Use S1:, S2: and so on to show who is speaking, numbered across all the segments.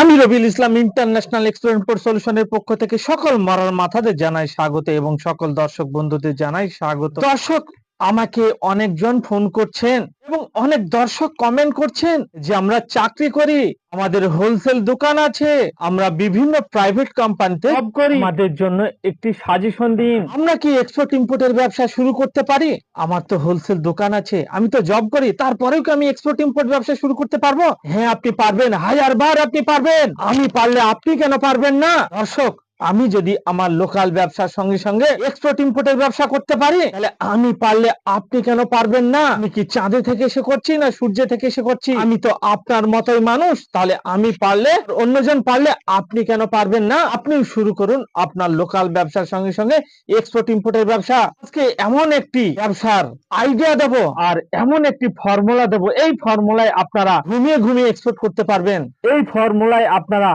S1: আমি Rabiul Islam international export import সলিউশনের পক্ষ থেকে সকল মরার মাথাদের জানাই স্বাগত এবং সকল দর্শক বন্ধুদের জানাই স্বাগত। দর্শক, আমাকে অনেকজন ফোন করছেন এবং অনেক দর্শক কমেন্ট করছেন যে আমরা চাকরি করি, আমাদের হোলসেল দোকান আছে, আমরা বিভিন্ন প্রাইভেট কোম্পানিতে জব করি, আমাদের জন্য একটি সাজেশন দিন। আমরা কি এক্সপোর্ট ইম্পোর্টের ব্যবসা শুরু করতে পারি? আমার তো হোলসেল দোকান আছে, আমি তো জব করি, তারপরেও কি আমি এক্সপোর্ট ইম্পোর্ট ব্যবসা শুরু করতে পারবো? হ্যাঁ, আপনি পারবেন, হাজার বার আপনি পারবেন। আমি পারলে আপনি কেন পারবেন না? দর্শক, আমি যদি আমার লোকাল ব্যবসার সঙ্গে সঙ্গে এক্সপোর্ট ইম্পোর্টের ব্যবসা করতে পারি, তাহলে আমি পারলে আপনি কেন পারবেন না? আমি কি চাঁদে থেকে এসে করছি না সূর্য থেকে এসে করছি? আমি তো আপনার মতোই মানুষ, তাহলে আমি পারলে অন্যজন পারলে আপনি কেন পারবেন না? আপনিও শুরু করুন আপনার লোকাল ব্যবসার সঙ্গে সঙ্গে এক্সপোর্ট ইম্পোর্টের ব্যবসা। আজকে এমন একটি ব্যবসার আইডিয়া দেব আর এমন একটি ফর্মুলা দেব, এই ফর্মুলায় আপনারা ঘুমিয়ে ঘুমিয়ে এক্সপোর্ট করতে পারবেন। এই ফর্মুলায় আপনারা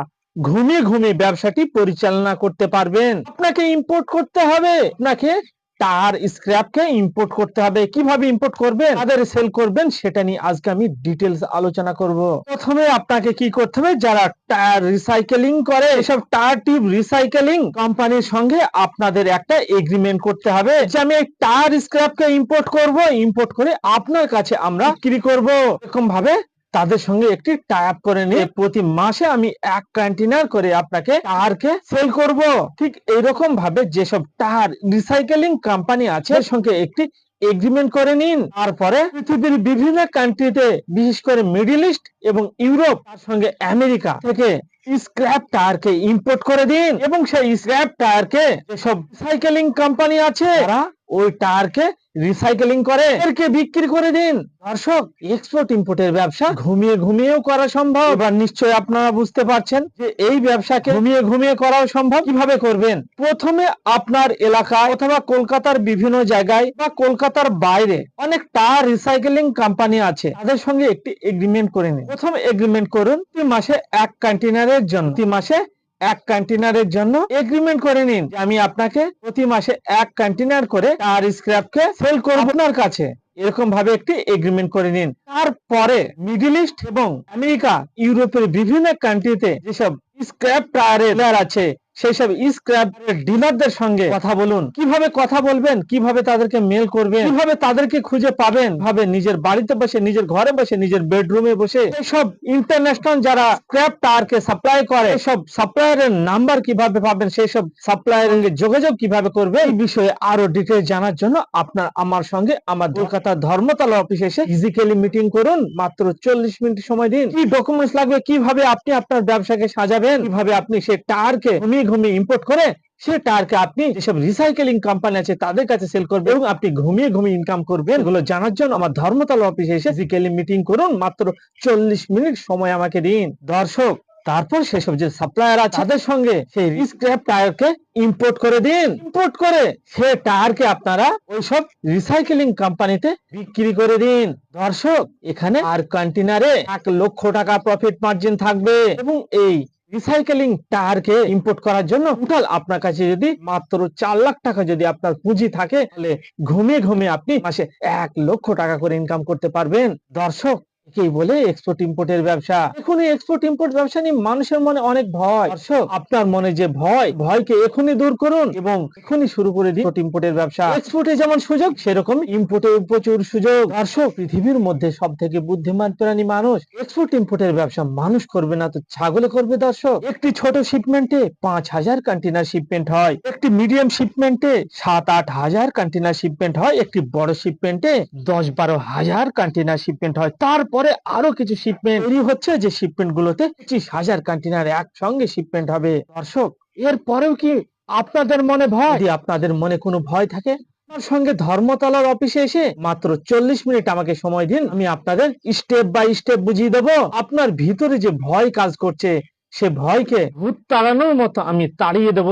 S1: ঘুমিয়ে ঘুমিয়ে ব্যবসাটি পরিচালনা করতে পারবেন। আপনাকে ইম্পোর্ট করতে হবে, আপনাকে টায়ার স্ক্র্যাপকে ইম্পোর্ট করতে হবে। কিভাবে ইম্পোর্ট করবেন, তাদের সেল করবেন, সেটা নিয়ে আজকে আমি ডিটেলস আলোচনা করব। প্রথমে আপনাকে কি করতে হবে, যারা টায়ার রিসাইকেলিং করে, এসব টায়ার টিউব রিসাইকেলিং কোম্পানির সঙ্গে আপনাদের একটা এগ্রিমেন্ট করতে হবে যে আমি এই টায়ার স্ক্র্যাপকে ইম্পোর্ট করব, ইম্পোর্ট করে আপনার কাছে আমরা বিক্রি করব। এরকম ভাবে তাদের সঙ্গে একটি টাই আপ করে নিয়ে প্রতি মাসে আমি 1 কন্টেইনার করে আপনাকে টায়ারকে সেল করব। ঠিক এইরকম ভাবে যেসব টায়ার রিসাইকেলিং কোম্পানি আছে এর সঙ্গে একটি এগ্রিমেন্ট করে নিন। তারপরে পৃথিবীর বিভিন্ন কান্ট্রিতে, বিশেষ করে মিডল ইস্ট এবং ইউরোপ, তার সঙ্গে আমেরিকা থেকে স্ক্র্যাপ টায়ারকে ইম্পোর্ট করে দিন এবং সেই স্ক্র্যাপ টায়ারকে যেসব রিসাইকেলিং কোম্পানি আছে তারা ওই টায়ারকে রিসাইকেলিং করে এরকে বিক্রি করে দিন। দর্শক, এক্সপোর্ট ইম্পোর্টের ব্যবসা ঘুমিয়ে ঘুমিয়েও করা সম্ভব। এবার নিশ্চয়ই আপনারা বুঝতে পারছেন যে এই ব্যবসাকে ঘুমিয়ে ঘুমিয়ে করাও সম্ভব। কিভাবে করবেন? প্রথমে আপনার এলাকায় অথবা কলকাতার বিভিন্ন জায়গায় বা কলকাতার বাইরে অনেক টায়ার রিসাইকেলিং কোম্পানি আছে, তাদের সঙ্গে একটি এগ্রিমেন্ট করে নিন। প্রথম এগ্রিমেন্ট করুন প্রতি মাসে 1 কন্টেইনারের জন্য, প্রতি মাসে 1 কন্টেইনারের জন্য এগ্রিমেন্ট করে নিন যে আমি আপনাকে প্রতি মাসে 1 কন্টেইনার করে টায়ার স্ক্র্যাপকে সেল করব আপনার কাছে। এরকম ভাবে একটি এগ্রিমেন্ট করে নিন। তারপরে মিডল ইস্ট এবং আমেরিকা, ইউরোপের বিভিন্ন কান্ট্রিতে যেসব স্ক্র্যাপ টায়ারের ডিলার আছে, সেই সব স্ক্র্যাপ ডিলারদের সঙ্গে কথা বলুন। কিভাবে কথা বলবেন, কিভাবে তাদেরকে মেল করবেন, কিভাবে তাদেরকে খুঁজে পাবেন, ভাবে নিজের বাড়িতে বসে, নিজের ঘরে বসে, নিজের বেডরুমে বসে সব ইন্টারন্যাশনাল যারা স্ক্র্যাপ টায়ারকে সাপ্লাই করে, সব সাপ্লায়ারের নাম্বার কিভাবে পাবেন, সেই সব সাপ্লায়ারের যোগাযোগ কিভাবে করবেন, এই বিষয়ে আরো ডিটেইলস জানার জন্য আপনার আমার সঙ্গে আমার কলকাতা ধর্মতলা অফিসে এসে ফিজিক্যালি মিটিং করুন। মাত্র 40 মিনিট সময় দিন। কি ডকুমেন্টস লাগবে, কিভাবে আপনি আপনার ব্যবসাকে সাজাবেন, কিভাবে আপনি সেই টায়ারকে ঘুমিয়ে ঘুমিয়ে ইম্পোর্ট করে সে টায়ারকে আপনি যেসব রিসাইকেলিং কোম্পানি আছে তাদের কাছে সেল করবেন এবং আপনি ঘুমিয়ে ঘুমিয়ে ইনকাম করবেন, এগুলো জানার জন্য আমার ধর্মতলা অফিসে এসে ফিজিক্যালি মিটিং করুন। মাত্র 40 মিনিট সময় আমাকে দিন। দর্শক, তারপর সেসব যে সাপ্লায়ার আছে তাদের সঙ্গে সেই স্ক্র্যাপ টায়ারকে ইম্পোর্ট করে দিন। ইম্পোর্ট করে সে টায়ারকে আপনারা ওইসব রিসাইকেলিং কোম্পানিতে বিক্রি করে দিন। দর্শক, এখানে আর কন্টেইনারে 1 লক্ষ টাকা প্রফিট মার্জিন থাকবে এবং এই রিসাইকেলিং টায়ারকে ইম্পোর্ট করার জন্য টোটাল আপনার কাছে যদি মাত্র 4 লাখ টাকা যদি আপনার পুঁজি থাকে, তাহলে ঘুমিয়ে ঘুমিয়ে আপনি মাসে 1 লক্ষ টাকা করে ইনকাম করতে পারবেন। দর্শক, একেই বলে এক্সপোর্ট ইম্পোর্টের ব্যবসা। এখন এই এক্সপোর্ট ইম্পোর্ট ব্যবসা নিয়ে মানুষের মনে অনেক ভয়। দর্শক, আপনার মনে যে ভয়কে এখনই দূর করুন এবং এখনই শুরু করে দিন এক্সপোর্ট ইম্পোর্টের ব্যবসা। এক্সপোর্টে যেমন সুযোগ, সেরকম ইম্পোর্টে প্রচুর সুযোগ। দর্শক, পৃথিবীর মধ্যে সবথেকে বুদ্ধিমান প্রাণী মানুষ। এক্সপোর্ট ইম্পোর্টের ব্যবসা মানুষ করবে না তো ছাগলে করবে। দর্শক, একটি ছোট শিপমেন্টে 5000 কন্টেইনার শিপমেন্ট হয়, একটি মিডিয়াম শিপমেন্টে 7-8 হাজার কন্টেইনার শিপমেন্ট হয়, একটি বড় শিপমেন্টে 10-12 হাজার কন্টেইনার শিপমেন্ট হয়। তারপরে আরো কিছু শিপমেন্ট তৈরি হচ্ছে, যে শিপমেন্ট গুলোতে 25,000 কন্টেইনার একসঙ্গে শিপমেন্ট হবে। দর্শক, এর পরেও কি আপনাদের মনে ভয়? যদি আপনাদের মনে কোনো ভয় থাকে, আমার সঙ্গে ধর্মতলার অফিসে এসে মাত্র 40 মিনিট আমাকে সময় দিন। আমি আপনাদের স্টেপ বাই স্টেপ বুঝিয়ে দেবো। আপনার ভিতরে যে ভয় কাজ করছে, সে ভয়কে ভূত তাড়ানোর মতো আমি তাড়িয়ে দেবো।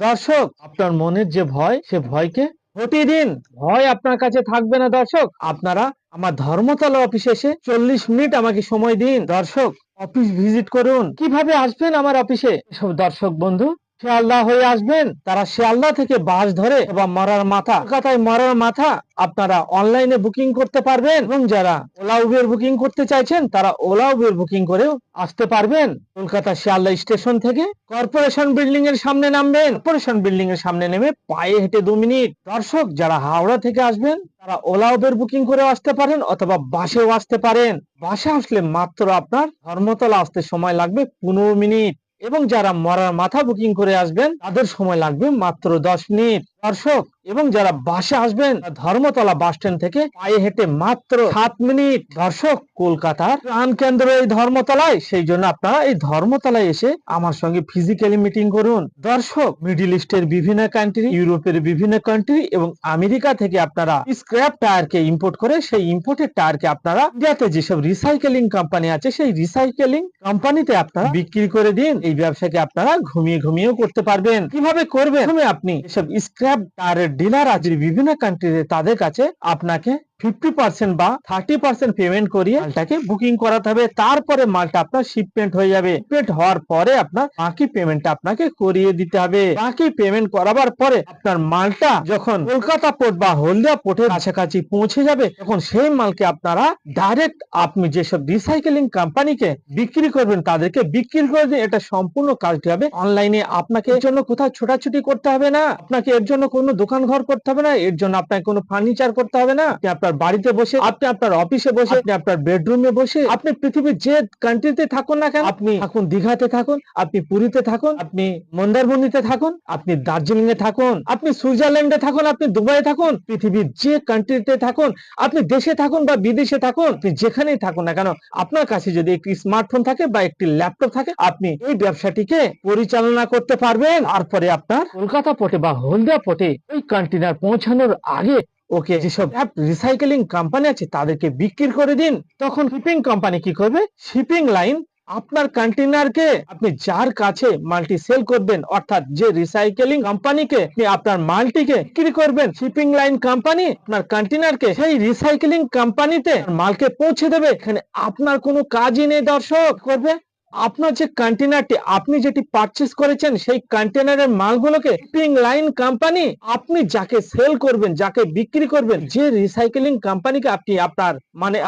S1: দর্শক, আপনার মনের যে ভয়, সে ভয়কে হটিয়ে দিন। ভয় আপনার কাছে থাকবে না। দর্শক, আপনারা আমার ধর্মতলা অফিসে এসে 40 মিনিট আমাকে সময় দিন। দর্শক, অফিস ভিজিট করুন। কিভাবে আসবেন আমার অফিসে? সব দর্শক বন্ধু, শিয়ালদা হয়ে আসবেন, তারা শিয়ালদা থেকে বাস ধরে বা মরার মাথা, কলকাতায় মরার মাথা আপনারা অনলাইনে বুকিং করতে পারবেন। এবং যারা ওলা উবের বুকিং করতে চাইছেন তারা ওলা উবের বুকিং করেও আসতে পারবেন। কলকাতা শিয়ালদা স্টেশন থেকে কর্পোরেশন বিল্ডিং এর সামনে নামবেন, কর্পোরেশন বিল্ডিং এর সামনে নেমে পায়ে হেঁটে 2 মিনিট। দর্শক যারা হাওড়া থেকে আসবেন তারা ওলা উবের বুকিং করে আসতে পারেন অথবা বাসেও আসতে পারেন। বাসে আসলে মাত্র আপনার ধর্মতলা আসতে সময় লাগবে 15 মিনিট। এবং যারা মরার মাথা বুকিং করে আসবেন তাদের সময় লাগবে মাত্র 10 মিনিট। দর্শক এবং যারা বাসে আসবেন ধর্মতলা বাস স্ট্যান্ড থেকে পায়ে হেঁটে মাত্র 7 মিনিট। দর্শক কলকাতার প্রাণ কেন্দ্র এই ধর্মতলায়, সেই জন্য আপনারা এই ধর্মতলায় এসে আমার সঙ্গে ফিজিক্যালি মিটিং করুন। দর্শক মিডল ইস্টের বিভিন্ন কান্ট্রি, ইউরোপের বিভিন্ন কান্ট্রি এবং আমেরিকা থেকে আপনারা স্ক্র্যাপ টায়ারকে ইম্পোর্ট করে সেই ইম্পোর্টেড টায়ারকে আপনারা ইন্ডিয়াতে যেসব রিসাইকেলিং কোম্পানি আছে সেই রিসাইকেলিং কোম্পানিতে আপনারা বিক্রি করে দিন। এই ব্যবসাকে আপনারা ঘুমিয়ে ঘুমিয়েও করতে পারবেন। কিভাবে করবেন? আপনি এসব স্ক্র্যাপ টায়ারের ডিলার আছে বিভিন্ন কান্ট্রিতে, তাদের কাছে আপনাকে 50% বা 30% পেমেন্ট করিয়ে মালটাকে বুকিং করাতে হবে। তারপরে মালটা আপনার শিপমেন্ট হয়ে যাবে। শিপমেন্ট হওয়ার পরে আপনার বাকি পেমেন্টটা আপনাকে করিয়ে দিতে হবে। বাকি পেমেন্ট করাবার পরে আপনার মালটা যখন কলকাতা পোর্ট বা হলদিয়া পোর্টের কাছাকাছি পৌঁছে যাবে তখন সেই মালকে আপনারা ডাইরেক্ট আপনি যেসব রিসাইকেলিং কোম্পানিকে বিক্রি করবেন তাদেরকে বিক্রি করে দিন। এটা সম্পূর্ণ কাজটি হবে অনলাইনে। আপনাকে এর জন্য কোথাও ছোটাছুটি করতে হবে না, আপনাকে এর জন্য কোনো দোকান ঘর করতে হবে না, এর জন্য আপনাকে কোনো ফার্নিচার করতে হবে না। আপনি আপনার বাড়িতে বসে, আপনি আপনার অফিসে বসে, আপনি আপনার বেডরুমে বসে, আপনি পৃথিবীর যে কান্ট্রিতে থাকুন না কেন, আপনি থাকুন দীঘাতে থাকুন, আপনি পুরীতে থাকুন, আপনি মন্দারমণিতে থাকুন, আপনি দার্জিলিং এ থাকুন, আপনি সুইজারল্যান্ডে থাকুন, আপনি দুবাইয়ে থাকুন, পৃথিবীর যে কান্ট্রিতে থাকুন, আপনি দেশে থাকুন বা বিদেশে থাকুন, আপনি যেখানেই থাকুন না কেন, আপনার কাছে যদি একটি স্মার্টফোন থাকে বা একটি ল্যাপটপ থাকে আপনি এই ব্যবসাটিকে পরিচালনা করতে পারবেন। তারপরে আপনার কলকাতা পোর্টে বা হলদিয়া পোর্টে ওই কন্টেনার পৌঁছানোর আগে ওকে যেসব রিসাইকেলিং কোম্পানি আছে তাদেরকে বিক্রি করে দিন। তখন শিপিং কোম্পানি কি করবে? শিপিং লাইন আপনার কন্টেনারকে আপনি যার কাছে মালটি সেল করবেন, অর্থাৎ যে রিসাইকেলিং কোম্পানিকে আপনি আপনার মালটিকে বিক্রি করবেন, শিপিং লাইন কোম্পানি আপনার কন্টেনারকে সেই রিসাইকেলিং কোম্পানিতে মালকে পৌঁছে দেবে। এখানে আপনার কোনো কাজই নেই। দর্শক করবে আপনার যে কন্টেনারটি আপনি যেটি পারচেজ করেছেন সেই কন্টেনারের মালগুলোকে শিপিং লাইন কোম্পানি আপনি যাকে সেল করবেন, যাকে বিক্রি করবেন, যে রিসাইকেলিং কোম্পানিকে আপনি আপনার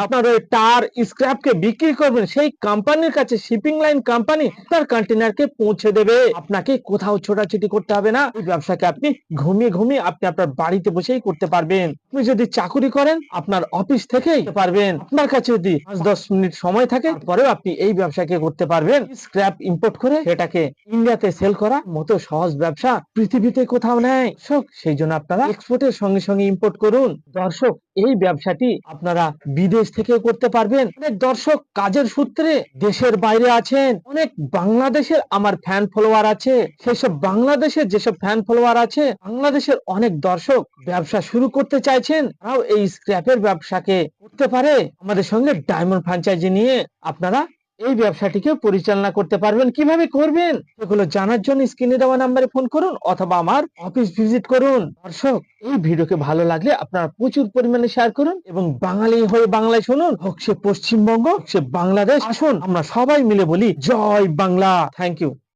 S1: আপনার ওই টায়ার স্ক্র্যাপকে বিক্রি করবেন সেই কোম্পানির কাছে শিপিং লাইন কোম্পানি আপনার কন্টেনারকে পৌঁছে দেবে। আপনাকে কোথাও ছোটাছুটি করতে হবে না। এই ব্যবসাকে আপনি ঘুমিয়ে ঘুমিয়ে আপনি আপনার বাড়িতে বসেই করতে পারবেন। আপনি যদি চাকুরি করেন আপনার অফিস থেকেই করতে পারবেন। আপনার কাছে যদি 5-10 মিনিট সময় থাকে পরেও আপনি এই ব্যবসাকে করতে পারবেন। স্ক্র্যাপ ইম্পোর্ট করে সেটাকে ইন্ডিয়াতে সেল করা মতো সহজ ব্যবসা পৃথিবীতে কোথাও নেই। সেই জন্য আপনারা এক্সপোর্টের সঙ্গে সঙ্গে ইম্পোর্ট করুন। দর্শক এই ব্যবসাটি আপনারা বিদেশ থেকে করতে পারবেন। অনেক দর্শক কাজের সূত্রে দেশের বাইরে আছেন, অনেক বাংলাদেশের আমার ফ্যান ফলোয়ার আছে। সেসব বাংলাদেশের যেসব ফ্যান ফলোয়ার আছে, বাংলাদেশের অনেক দর্শক ব্যবসা শুরু করতে চাইছেন, তারাও এই স্ক্র্যাপের ব্যবসাকে করতে পারে। আমাদের সঙ্গে ডায়মন্ড ফ্র্যাঞ্চাইজি নিয়ে আপনারা এই ব্যবসাটিকে পরিচালনা করতে পারবেন। কিভাবে করবেন সেগুলো জানার জন্য স্ক্রিনে দেওয়া নম্বরে ফোন করুন অথবা আমার অফিস ভিজিট করুন। দর্শক এই ভিডিওকে ভালো লাগলে আপনারা প্রচুর পরিমাণে শেয়ার করুন এবং বাঙালি হয়ে বাংলায় শুনুন। হোক সে পশ্চিমবঙ্গ, হোক সে বাংলাদেশ, আসুন আমরা সবাই মিলে বলি জয় বাংলা। Thank you.